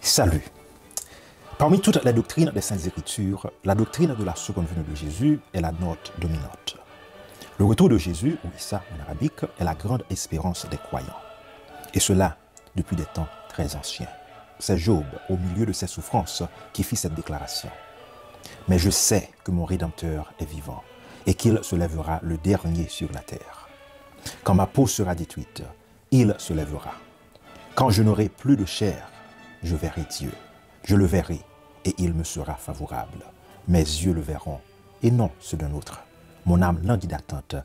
Salut. Parmi toutes les doctrines des Saintes Écritures, la doctrine de la seconde venue de Jésus est la note dominante. Le retour de Jésus, ou Issa en arabique, est la grande espérance des croyants. Et cela depuis des temps très anciens. C'est Job, au milieu de ses souffrances, qui fit cette déclaration. Mais je sais que mon Rédempteur est vivant et qu'il se lèvera le dernier sur la terre. Quand ma peau sera détruite, il se lèvera. Quand je n'aurai plus de chair, je verrai Dieu. Je le verrai et il me sera favorable. Mes yeux le verront et non ceux d'un autre. Mon âme languit d'attente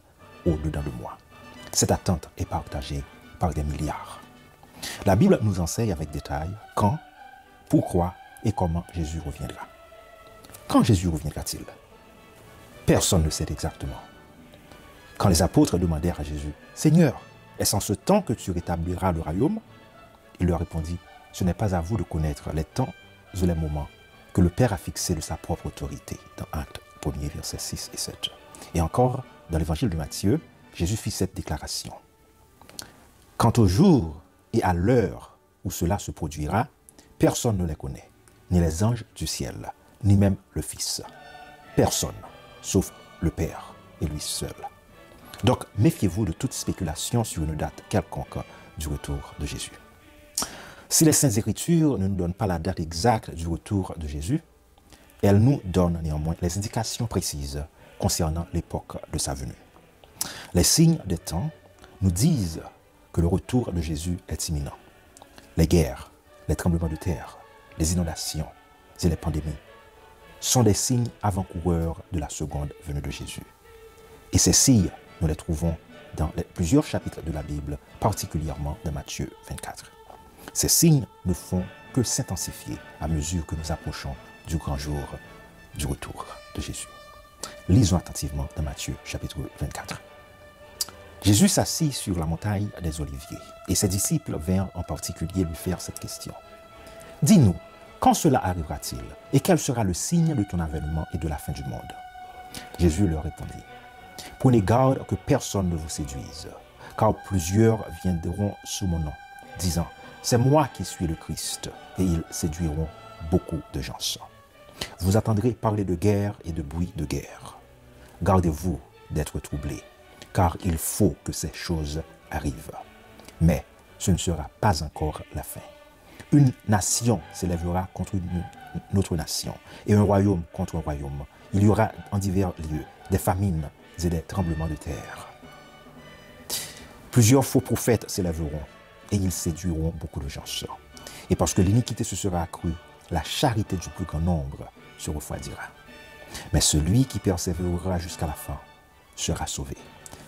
au-dedans de moi. Cette attente est partagée par des milliards. La Bible nous enseigne avec détail quand, pourquoi et comment Jésus reviendra. Quand Jésus reviendra-t-il? Personne ne sait exactement. Quand les apôtres demandèrent à Jésus, « Seigneur, est-ce en ce temps que tu rétabliras le royaume ?» Il leur répondit, « Ce n'est pas à vous de connaître les temps ou les moments que le Père a fixés de sa propre autorité. » Dans Actes 1er, versets 6 et 7. Et encore, dans l'évangile de Matthieu, Jésus fit cette déclaration. « Quant au jour et à l'heure où cela se produira, personne ne les connaît, ni les anges du ciel, ni même le Fils. Personne, sauf le Père et lui seul. » Donc, méfiez-vous de toute spéculation sur une date quelconque du retour de Jésus. Si les Saintes Écritures ne nous donnent pas la date exacte du retour de Jésus, elles nous donnent néanmoins les indications précises concernant l'époque de sa venue. Les signes des temps nous disent que le retour de Jésus est imminent. Les guerres, les tremblements de terre, les inondations et les pandémies sont des signes avant-coureurs de la seconde venue de Jésus. Et ces signes, nous les trouvons dans plusieurs chapitres de la Bible, particulièrement dans Matthieu 24. Ces signes ne font que s'intensifier à mesure que nous approchons du grand jour du retour de Jésus. Lisons attentivement dans Matthieu chapitre 24. Jésus s'assit sur la montagne des Oliviers et ses disciples vinrent en particulier lui faire cette question. « Dis-nous, quand cela arrivera-t-il et quel sera le signe de ton avènement et de la fin du monde ?» Jésus leur répondit. Prenez garde que personne ne vous séduise, car plusieurs viendront sous mon nom, disant « C'est moi qui suis le Christ », et ils séduiront beaucoup de gens. Vous entendrez parler de guerre et de bruit de guerre. Gardez-vous d'être troublés, car il faut que ces choses arrivent. Mais ce ne sera pas encore la fin. Une nation s'élèvera contre une autre nation, et un royaume contre un royaume. Il y aura en divers lieux des famines et des tremblements de terre. Plusieurs faux prophètes s'élèveront et ils séduiront beaucoup de gens. Et parce que l'iniquité se sera accrue, la charité du plus grand nombre se refroidira. Mais celui qui persévérera jusqu'à la fin sera sauvé.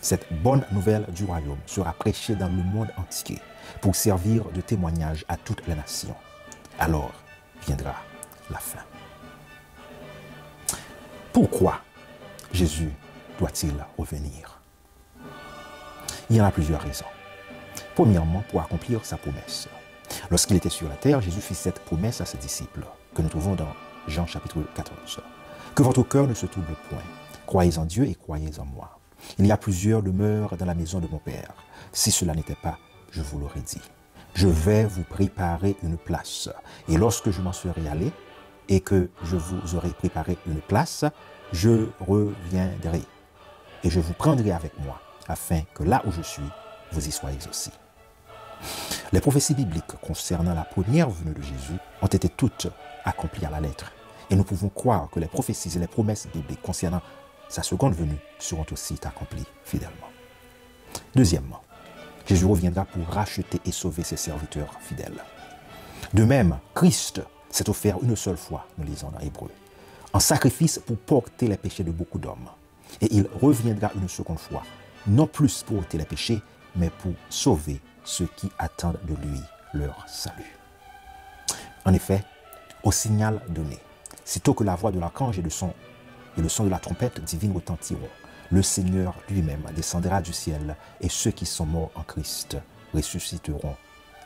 Cette bonne nouvelle du royaume sera prêchée dans le monde entier pour servir de témoignage à toutes les nations. Alors viendra la fin. Pourquoi Jésus doit-il revenir? Il y en a plusieurs raisons. Premièrement, pour accomplir sa promesse. Lorsqu'il était sur la terre, Jésus fit cette promesse à ses disciples, que nous trouvons dans Jean chapitre 14. Que votre cœur ne se trouble point. Croyez en Dieu et croyez en moi. Il y a plusieurs demeures dans la maison de mon Père. Si cela n'était pas, je vous l'aurais dit. Je vais vous préparer une place. Et lorsque je m'en serai allé et que je vous aurai préparé une place, je reviendrai et je vous prendrai avec moi, afin que là où je suis, vous y soyez aussi. Les prophéties bibliques concernant la première venue de Jésus ont été toutes accomplies à la lettre. Et nous pouvons croire que les prophéties et les promesses bibliques concernant sa seconde venue seront aussi accomplies fidèlement. Deuxièmement, Jésus reviendra pour racheter et sauver ses serviteurs fidèles. De même, Christ s'est offert une seule fois, nous lisons dans Hébreux, en sacrifice pour porter les péchés de beaucoup d'hommes. Et il reviendra une seconde fois, non plus pour ôter les péchés, mais pour sauver ceux qui attendent de lui leur salut. En effet, au signal donné, sitôt que la voix de l'archange et le son de la trompette divine retentiront, le Seigneur lui-même descendra du ciel et ceux qui sont morts en Christ ressusciteront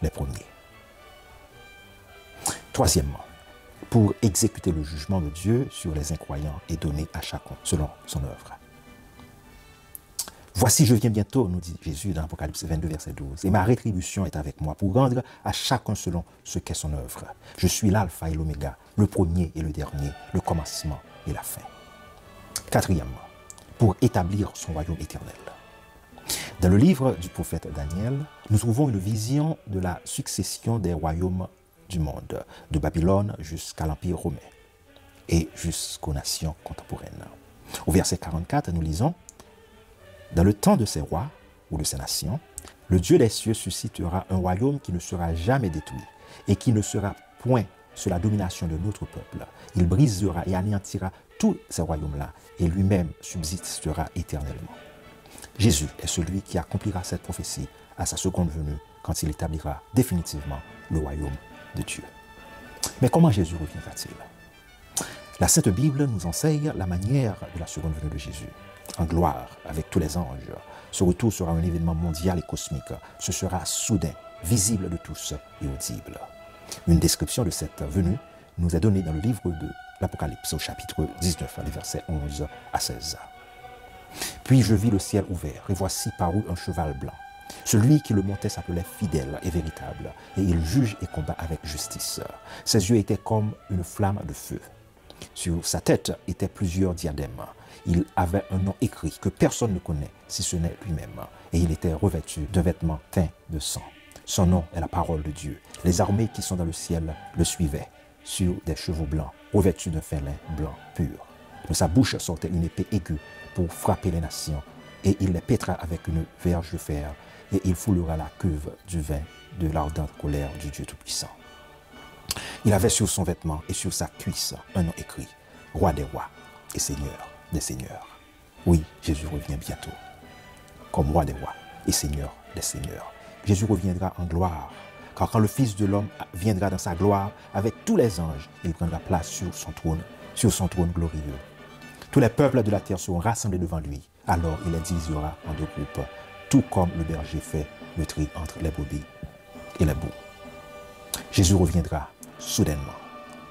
les premiers. Troisièmement, pour exécuter le jugement de Dieu sur les incroyants et donner à chacun selon son œuvre. Voici, je viens bientôt, nous dit Jésus dans Apocalypse 22, verset 12. Et ma rétribution est avec moi pour rendre à chacun selon ce qu'est son œuvre. Je suis l'alpha et l'oméga, le premier et le dernier, le commencement et la fin. Quatrièmement, pour établir son royaume éternel. Dans le livre du prophète Daniel, nous trouvons une vision de la succession des royaumes du monde, de Babylone jusqu'à l'Empire romain et jusqu'aux nations contemporaines. Au verset 44, nous lisons « Dans le temps de ces rois ou de ces nations, le Dieu des cieux suscitera un royaume qui ne sera jamais détruit et qui ne sera point sous la domination de notre peuple. Il brisera et anéantira tous ces royaumes-là et lui-même subsistera éternellement. » Jésus est celui qui accomplira cette prophétie à sa seconde venue quand il établira définitivement le royaume de Dieu. Mais comment Jésus reviendra-t-il? La Sainte Bible nous enseigne la manière de la seconde venue de Jésus. En gloire, avec tous les anges. Ce retour sera un événement mondial et cosmique. Ce sera soudain, visible de tous et audible. Une description de cette venue nous est donnée dans le livre de l'Apocalypse, au chapitre 19, les versets 11 à 16. Puis je vis le ciel ouvert, et voici parut un cheval blanc. Celui qui le montait s'appelait Fidèle et Véritable, et il juge et combat avec justice. Ses yeux étaient comme une flamme de feu. Sur sa tête étaient plusieurs diadèmes. Il avait un nom écrit que personne ne connaît, si ce n'est lui-même. Et il était revêtu d'un vêtement teint de sang. Son nom est la parole de Dieu. Les armées qui sont dans le ciel le suivaient, sur des chevaux blancs, revêtus d'un fin lin blanc pur. De sa bouche sortait une épée aiguë pour frapper les nations, et il les pètera avec une verge de fer, et il foulera la cuve du vin de l'ardente colère du Dieu Tout-Puissant. Il avait sur son vêtement et sur sa cuisse un nom écrit, Roi des rois et Seigneur des seigneurs. Oui, Jésus revient bientôt, comme Roi des rois et Seigneur des seigneurs. Jésus reviendra en gloire, car quand le Fils de l'homme viendra dans sa gloire, avec tous les anges, il prendra place sur son trône glorieux. Tous les peuples de la terre seront rassemblés devant lui. Alors il les divisera en deux groupes, tout comme le berger fait le tri entre les brebis et les boucs. Jésus reviendra soudainement.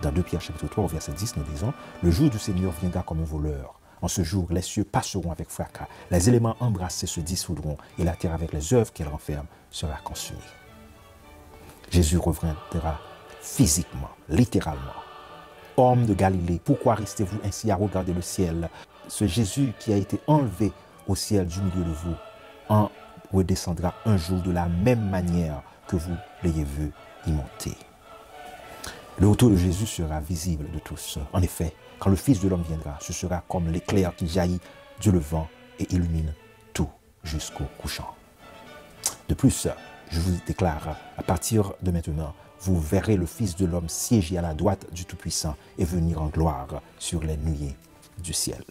Dans 2 Pierre chapitre 3, au verset 10, nous disons « Le jour du Seigneur viendra comme un voleur. En ce jour, les cieux passeront avec fracas, les éléments embrassés se dissoudront, et la terre avec les œuvres qu'elle renferme sera consumée. » Jésus reviendra physiquement, littéralement. Homme de Galilée, pourquoi restez-vous ainsi à regarder le ciel? Ce Jésus qui a été enlevé au ciel du milieu de vous en redescendra un jour de la même manière que vous l'ayez vu y monter. Le retour de Jésus sera visible de tous. En effet, quand le Fils de l'homme viendra, ce sera comme l'éclair qui jaillit du levant et illumine tout jusqu'au couchant. De plus, je vous déclare, à partir de maintenant, vous verrez le Fils de l'homme siéger à la droite du Tout-Puissant et venir en gloire sur les nuées du ciel.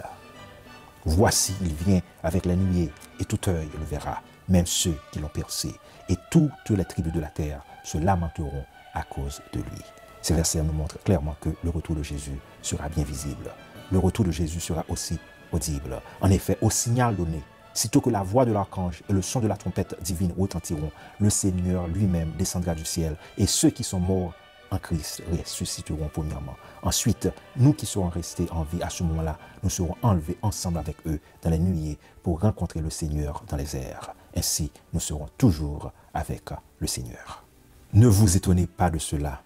Voici, il vient avec les nuées, et tout œil le verra, même ceux qui l'ont percé, et toutes les tribus de la terre se lamenteront à cause de lui. Ces versets nous montrent clairement que le retour de Jésus sera bien visible. Le retour de Jésus sera aussi audible. En effet, au signal donné, sitôt que la voix de l'archange et le son de la trompette divine retentiront, le Seigneur lui-même descendra du ciel, et ceux qui sont morts en Christ ressusciteront premièrement. Ensuite, nous qui serons restés en vie à ce moment-là, nous serons enlevés ensemble avec eux dans les nuées pour rencontrer le Seigneur dans les airs. Ainsi, nous serons toujours avec le Seigneur. Ne vous étonnez pas de cela,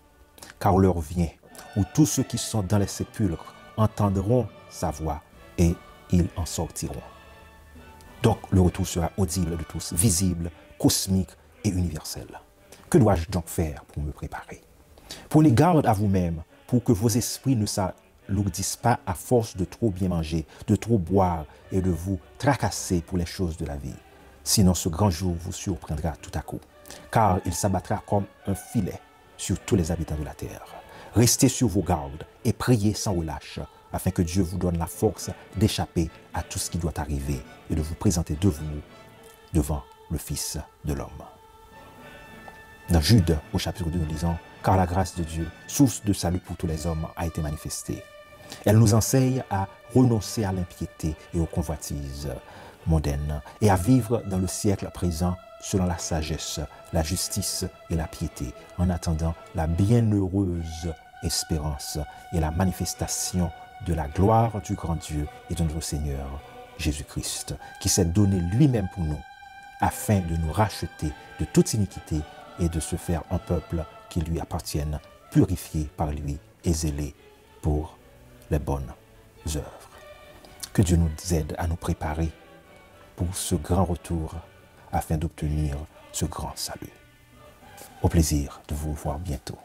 car l'heure vient où tous ceux qui sont dans les sépulcres entendront sa voix et ils en sortiront. Donc, le retour sera audible de tous, visible, cosmique et universel. Que dois-je donc faire pour me préparer? Prenez garde à vous-même pour que vos esprits ne s'alourdissent pas à force de trop bien manger, de trop boire et de vous tracasser pour les choses de la vie. Sinon, ce grand jour vous surprendra tout à coup, car il s'abattra comme un filet sur tous les habitants de la terre. Restez sur vos gardes et priez sans relâche, afin que Dieu vous donne la force d'échapper à tout ce qui doit arriver et de vous présenter devant le Fils de l'homme. Dans Jude, au chapitre 2, nous disons « Car la grâce de Dieu, source de salut pour tous les hommes, a été manifestée. Elle nous enseigne à renoncer à l'impiété et aux convoitises mondaines et à vivre dans le siècle présent selon la sagesse, la justice et la piété, en attendant la bienheureuse espérance et la manifestation de la gloire du grand Dieu et de notre Seigneur, Jésus-Christ, qui s'est donné lui-même pour nous, afin de nous racheter de toute iniquité et de se faire un peuple qui lui appartienne, purifié par lui et zélé pour les bonnes œuvres. Que Dieu nous aide à nous préparer pour ce grand retour afin d'obtenir ce grand salut. Au plaisir de vous voir bientôt.